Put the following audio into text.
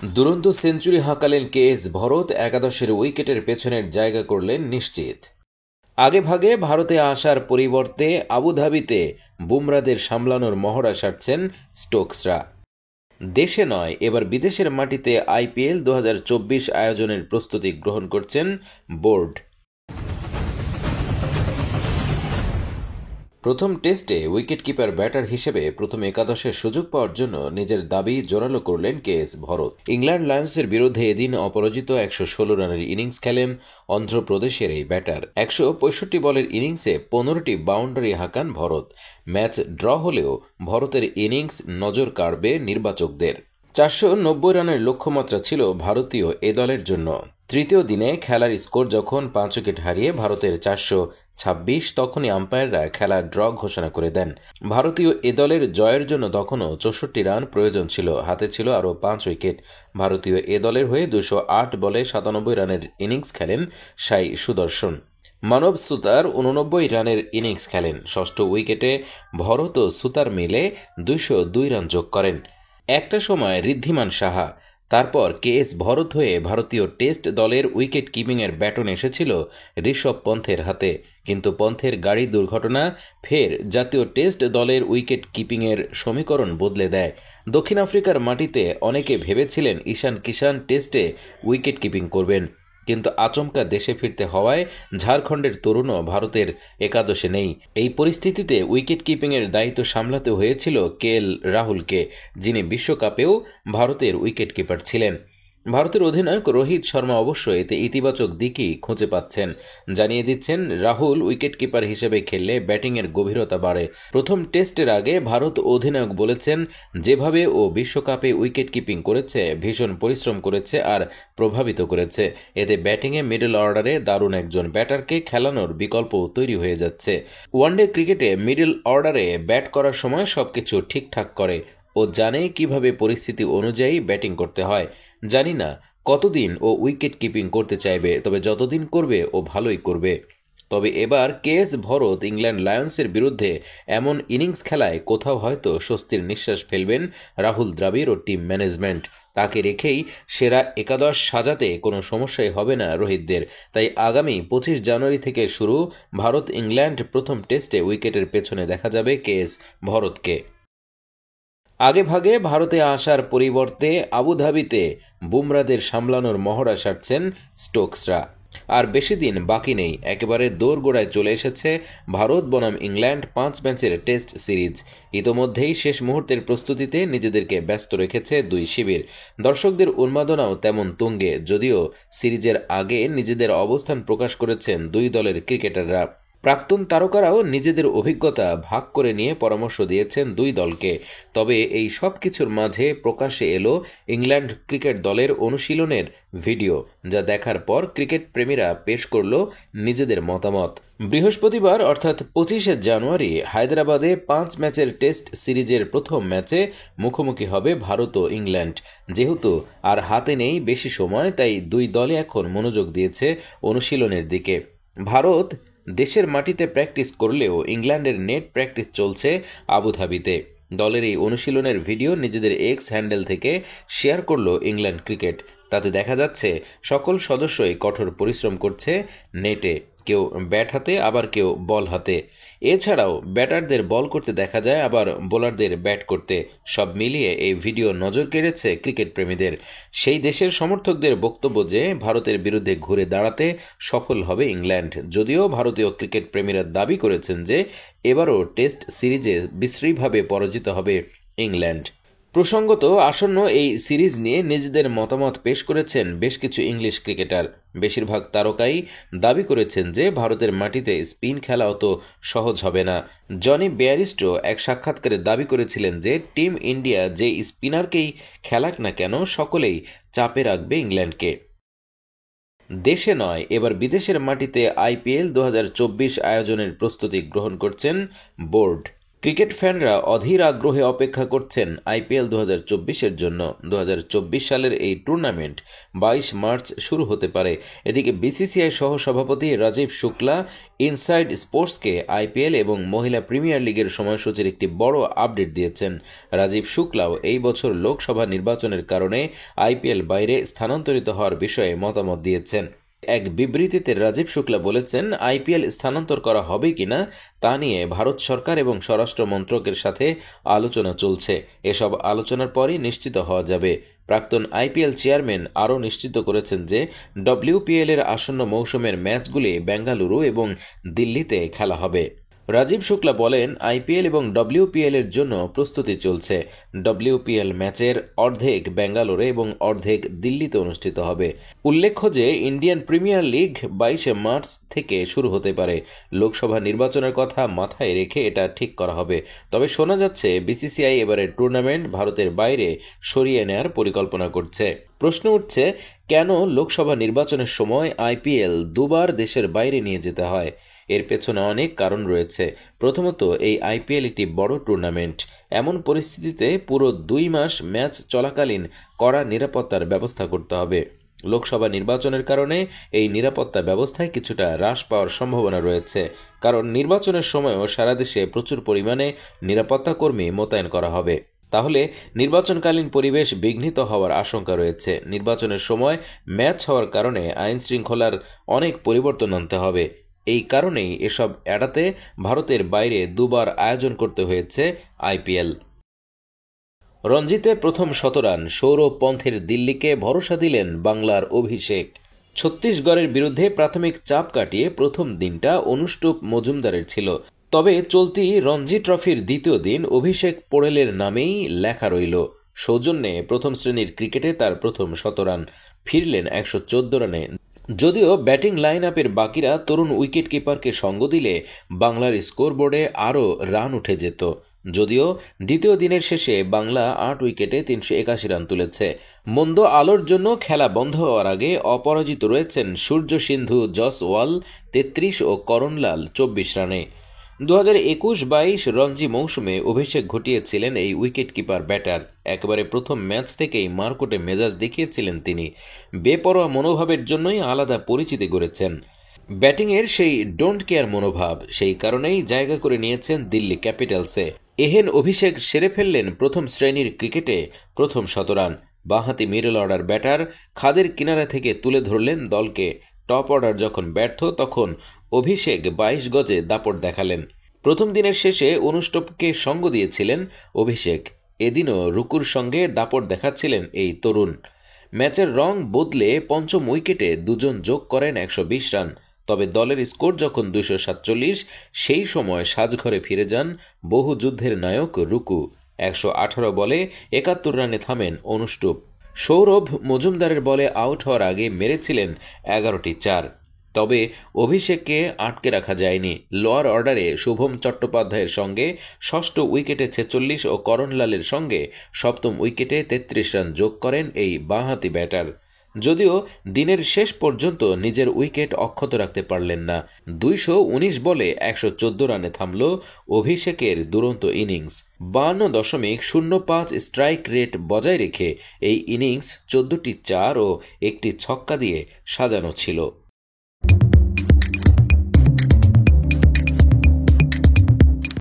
দুরন্ত century হাঁকালেন KS Bharat, একাদশের উইকেটের পেছনের জায়গা করলেন নিশ্চিত। আগেভাগে ভারতে আসার পরিবর্তে আবুধাবিতে বুমরাদের সামলানোর মহড়া সারছেন স্টোকসরা। দেশে নয়, এবার বিদেশের মাটিতে আইপিএল 2024 আয়োজনের প্রস্তুতি গ্রহণ করছেন বোর্ড। প্রথম টেস্টে উইকেটকিপার ব্যাটার হিসেবে প্রথম একাদশের সুযোগ পাওয়ার জন্য নিজের দাবি জোরালো করলেন কেএস ভরত। ইংল্যান্ড লায়ন্সের বিরুদ্ধে এদিন অপরাজিত 116 রানের ইনিংস খেলেন অন্ধ্রপ্রদেশের এই ব্যাটার। 165 বলের ইনিংসে 15টি বাউন্ডারি হাঁকান ভরত। ম্যাচ ড্র হলেও ভরতের ইনিংস নজর কাড়বে নির্বাচকদের। 490 রানের লক্ষ্যমাত্রা ছিল ভারতীয় এ দলের জন্য। তৃতীয় দিনে খেলার স্কোর যখন 5 উইকেট হারিয়ে ভারতের 426, তখনই আম্পায়াররা খেলার ড্র ঘোষণা করে দেন। ভারতীয় এ দলের জয়ের জন্য তখনও 64 রান প্রয়োজন ছিল, হাতে ছিল আরও 5 উইকেট। ভারতীয় এ দলের হয়ে 208 বলে 97 রানের ইনিংস খেলেন সাই সুদর্শন। মানব সুতার 89 রানের ইনিংস খেলেন। ষষ্ঠ উইকেটে ভরত ও সুতার মিলে 202 রান যোগ করেন। একটা সময় ঋদ্ধিমান সাহা, তারপর কেএস ভরত হয়ে ভারতীয় টেস্ট দলের উইকেট কিপিংয়ের ব্যাটন এসেছিল ঋষভ পন্থের হাতে, কিন্তু পন্থের গাড়ি দুর্ঘটনা ফের জাতীয় টেস্ট দলের উইকেট কিপিংয়ের সমীকরণ বদলে দেয়। দক্ষিণ আফ্রিকার মাটিতে অনেকে ভেবেছিলেন ঈশান কিষান টেস্টে উইকেট কিপিং করবেন, কিন্তু আচমকা দেশে ফিরতে হওয়ায় ঝাড়খণ্ডের তরুণও ভারতের একাদশে নেই। এই পরিস্থিতিতে উইকেট কিপিংয়ের দায়িত্ব সামলাতে হয়েছিল কেএল রাহুলকে, যিনি বিশ্বকাপেও ভারতের উইকেট কিপার ছিলেন। ভারতের অধিনায়ক রোহিত শর্মা অবশ্য এতে ইতিবাচক দিকই খুঁজে পাচ্ছেন। জানিয়ে দিচ্ছেন, রাহুল উইকেট কিপার হিসেবে খেললে ব্যাটিংয়ের গভীরতা বাড়ে। প্রথম টেস্টের আগে ভারত অধিনায়ক বলেছেন, যেভাবে ও বিশ্বকাপে উইকেট কিপিং করেছে, ভীষণ পরিশ্রম করেছে আর প্রভাবিত করেছে। এতে ব্যাটিংয়ে মিডল অর্ডারে দারুণ একজন ব্যাটারকে খেলানোর বিকল্প তৈরি হয়ে যাচ্ছে। ওয়ানডে ক্রিকেটে মিডল অর্ডারে ব্যাট করার সময় সবকিছু ঠিকঠাক করে। ও জানে কিভাবে পরিস্থিতি অনুযায়ী ব্যাটিং করতে হয়। জানি না কতদিন ও উইকেট কিপিং করতে চাইবে, তবে যতদিন করবে ও ভালোই করবে। তবে এবার কেএস ভরত ইংল্যান্ড লায়ন্সের বিরুদ্ধে এমন ইনিংস খেলায় কোথাও হয়তো স্বস্তির নিঃশ্বাস ফেলবেন রাহুল দ্রাবিড় ও টিম ম্যানেজমেন্ট। তাকে রেখেই সেরা একাদশ সাজাতে কোনো সমস্যাই হবে না রোহিতদের। তাই আগামী 25 জানুয়ারি থেকে শুরু ভারত ইংল্যান্ড প্রথম টেস্টে উইকেটের পেছনে দেখা যাবে কেএস ভরতকে। আগেভাগে ভারতে আসার পরিবর্তে আবুধাবিতে বুমরাদের সামলানোর মহড়া সারছেন স্টোকসরা। আর বেশি দিন বাকি নেই, একেবারে দোরগোড়ায় চলে এসেছে ভারত বনাম ইংল্যান্ড 5 ম্যাচের টেস্ট সিরিজ। ইতোমধ্যেই শেষ মুহূর্তের প্রস্তুতিতে নিজেদেরকে ব্যস্ত রেখেছে দুই শিবির। দর্শকদের উন্মাদনাও তেমন তুঙ্গে, যদিও সিরিজের আগে নিজেদের অবস্থান প্রকাশ করেছেন দুই দলের ক্রিকেটাররা। প্রাক্তন তারকারাও নিজেদের অভিজ্ঞতা ভাগ করে নিয়ে পরামর্শ দিয়েছেন দুই দলকে। তবে এই সব কিছুর মাঝে প্রকাশ্যে এলো ইংল্যান্ড ক্রিকেট দলের অনুশীলনের ভিডিও, যা দেখার পর ক্রিকেট প্রেমীরা পেশ করল নিজেদের মতামত। বৃহস্পতিবার অর্থাৎ 25শে জানুয়ারি হায়দ্রাবাদে 5 ম্যাচের টেস্ট সিরিজের প্রথম ম্যাচে মুখোমুখি হবে ভারত ও ইংল্যান্ড। যেহেতু আর হাতে নেই বেশি সময়, তাই দুই দলে এখন মনোযোগ দিয়েছে অনুশীলনের দিকে। ভারত দেশের মাটিতে প্র্যাকটিস করলেও ইংল্যান্ডের নেট প্র্যাকটিস চলছে আবুধাবিতে। দলের এই অনুশীলনের ভিডিও নিজেদের এক্স হ্যান্ডেল থেকে শেয়ার করল ইংল্যান্ড ক্রিকেট। তাতে দেখা যাচ্ছে সকল সদস্যই কঠোর পরিশ্রম করছে নেটে, কেউ ব্যাট হাতে আবার কেউ বল হাতে। এছাড়াও ব্যাটারদের বল করতে দেখা যায়, আবার বোলারদের ব্যাট করতে। সব মিলিয়ে এই ভিডিও নজর কেড়েছে ক্রিকেট প্রেমীদের। সেই দেশের সমর্থকদের বক্তব্য যে ভারতের বিরুদ্ধে ঘুরে দাঁড়াতে সফল হবে ইংল্যান্ড, যদিও ভারতীয় ক্রিকেট প্রেমীরা দাবি করেছেন যে এবারও টেস্ট সিরিজে বিশ্রীভাবে পরাজিত হবে ইংল্যান্ড। প্রসঙ্গত, আসন্ন এই সিরিজ নিয়ে নিজেদের মতামত পেশ করেছেন বেশ কিছু ইংলিশ ক্রিকেটার। বেশিরভাগ তারকাই দাবি করেছেন যে ভারতের মাটিতে স্পিন খেলা অত সহজ হবে না। জনি বেয়ারিস্টো এক সাক্ষাৎকারে দাবি করেছিলেন যে টিম ইন্ডিয়া যে স্পিনারকেই খেলাক না কেন, সকলেই চাপে রাখবে ইংল্যান্ডকে। দেশে নয়, এবার বিদেশের মাটিতে আইপিএল 2024 আয়োজনের প্রস্তুতি গ্রহণ করছেন বোর্ড। ক্রিকেট ফ্যানরা অধীর আগ্রহে অপেক্ষা করছেন আইপিএল 2024-এর জন্য। 2024 সালের এই টুর্নামেন্ট 22 মার্চ শুরু হতে পারে। এদিকে বিসিসিআই সহ সভাপতি রাজীব শুক্লা ইনসাইড স্পোর্টসকে আইপিএল এবং মহিলা প্রিমিয়ার লিগের সময়সূচির একটি বড় আপডেট দিয়েছেন। রাজীব শুক্লাও এই বছর লোকসভা নির্বাচনের কারণে আইপিএল বাইরে স্থানান্তরিত হওয়ার বিষয়ে মতামত দিয়েছেন। এক বিবৃতিতে রাজীব শুক্লা বলেছেন, আইপিএল স্থানান্তর করা হবে কিনা তা নিয়ে ভারত সরকার এবং স্বরাষ্ট্র মন্ত্রকের সাথে আলোচনা চলছে। এসব আলোচনার পরই নিশ্চিত হওয়া যাবে। প্রাক্তন আইপিএল চেয়ারম্যান আরও নিশ্চিত করেছেন যে ডব্লিউপিএল এর আসন্ন মৌসুমের ম্যাচগুলি বেঙ্গালুরু এবং দিল্লিতে খেলা হবে। রাজীব শুক্লা বলেন, আইপিএল এবং ডব্লিউপিএল এর জন্য প্রস্তুতি চলছে। ডব্লিউপিএল ম্যাচের অর্ধেক বেঙ্গালুরে এবং অর্ধেক দিল্লিতে অনুষ্ঠিত হবে। উল্লেখ্য যে ইন্ডিয়ান প্রিমিয়ার লিগ 22 মার্চ থেকে শুরু হতে পারে। লোকসভা নির্বাচনের কথা মাথায় রেখে এটা ঠিক করা হবে। তবে শোনা যাচ্ছে বিসিসিআই এবারের টুর্নামেন্ট ভারতের বাইরে সরিয়ে নেয়ার পরিকল্পনা করছে। প্রশ্ন উঠছে, কেন লোকসভা নির্বাচনের সময় আইপিএল দুবার দেশের বাইরে নিয়ে যেতে হয়? এর পেছনে অনেক কারণ রয়েছে। প্রথমত, এই আইপিএল একটি বড় টুর্নামেন্ট। এমন পরিস্থিতিতে পুরো 2 মাস ম্যাচ চলাকালীন কড়া নিরাপত্তার ব্যবস্থা করতে হবে। লোকসভা নির্বাচনের কারণে এই নিরাপত্তা ব্যবস্থায় কিছুটা হ্রাস পাওয়ার সম্ভাবনা রয়েছে, কারণ নির্বাচনের সময়ও সারা দেশে প্রচুর পরিমাণে নিরাপত্তা কর্মী মোতায়েন করা হবে। তাহলে নির্বাচনকালীন পরিবেশ বিঘ্নিত হওয়ার আশঙ্কা রয়েছে। নির্বাচনের সময় ম্যাচ হওয়ার কারণে আইন শৃঙ্খলার অনেক পরিবর্তন আনতে হবে। এই কারণেই এসব এড়াতে ভারতের বাইরে দুবার আয়োজন করতে হয়েছে আইপিএল। রঞ্জিতে প্রথম শতরান, সৌরভ পন্থের দিল্লিকে ভরসা দিলেন বাংলার অভিষেক। ছত্তিশগড়ের বিরুদ্ধে প্রাথমিক চাপ কাটিয়ে প্রথম দিনটা অনুষ্টুপ মজুমদারের ছিল। তবে চলতি রঞ্জি ট্রফির দ্বিতীয় দিন অভিষেক পোড়েলের নামেই লেখা রইল। সৌজন্যে প্রথম শ্রেণীর ক্রিকেটে তার প্রথম শতরান, ফিরলেন 114 রানে। যদিও ব্যাটিং লাইন আপের বাকিরা তরুণ উইকেট কিপারকে সঙ্গ দিলে বাংলার স্কোরবোর্ডে আরও রান উঠে যেত। যদিও দ্বিতীয় দিনের শেষে বাংলা 8 উইকেটে 381 রান তুলেছে। মন্দ আলোর জন্য খেলা বন্ধ হওয়ার আগে অপরাজিত রয়েছেন সূর্য সিন্ধু জসওয়াল 33 ও করণলাল 24 রানে। 2021-22 রঞ্জি মৌসুমে অভিষেক ঘটিয়েছিলেন এই উইকেট কিপার ব্যাটার। একেবারে প্রথম ম্যাচ থেকেই মারকুটে মেজাজ দেখিয়েছিলেন তিনি। বেপরোয়া মনোভাবের জন্যই আলাদা পরিচিতি গড়েছেন। ব্যাটিংয়ের সেই ডোন্ট কেয়ার মনোভাব, সেই কারণেই জায়গা করে নিয়েছেন দিল্লি ক্যাপিটালসে। এহেন অভিষেক সেরে ফেললেন প্রথম শ্রেণীর ক্রিকেটে প্রথম শতরান। বাঁহাতি মিডল অর্ডার ব্যাটার খাদের কিনারা থেকে তুলে ধরলেন দলকে। টপ অর্ডার যখন ব্যর্থ, তখন অভিষেক 22 গজে দাপট দেখালেন। প্রথম দিনের শেষে অনুষ্টপকে সঙ্গ দিয়েছিলেন অভিষেক। এদিনও রুকুর সঙ্গে দাপট দেখাচ্ছিলেন এই তরুণ। ম্যাচের রং বদলে পঞ্চম উইকেটে দুজন যোগ করেন 120 রান। তবে দলের স্কোর যখন 247, সেই সময় সাজঘরে ফিরে যান বহু যুদ্ধের নায়ক রুকু। 118 বলে 71 রানে থামেন অনুষ্টুপ। সৌরভ মজুমদারের বলে আউট হওয়ার আগে মেরেছিলেন 11টি 4। তবে অভিষেককে আটকে রাখা যায়নি। লোয়ার অর্ডারে শুভম চট্টোপাধ্যায়ের সঙ্গে ষষ্ঠ উইকেটে 46 ও করণলালের সঙ্গে সপ্তম উইকেটে 33 রান যোগ করেন এই বাঁহাতি ব্যাটার। যদিও দিনের শেষ পর্যন্ত নিজের উইকেট অক্ষত রাখতে পারলেন না। 219 বলে 114 রানে থামল অভিষেকের দুরন্ত ইনিংস। 52.05 স্ট্রাইক রেট বজায় রেখে এই ইনিংস 14টি 4 ও একটি ছক্কা দিয়ে সাজানো ছিল।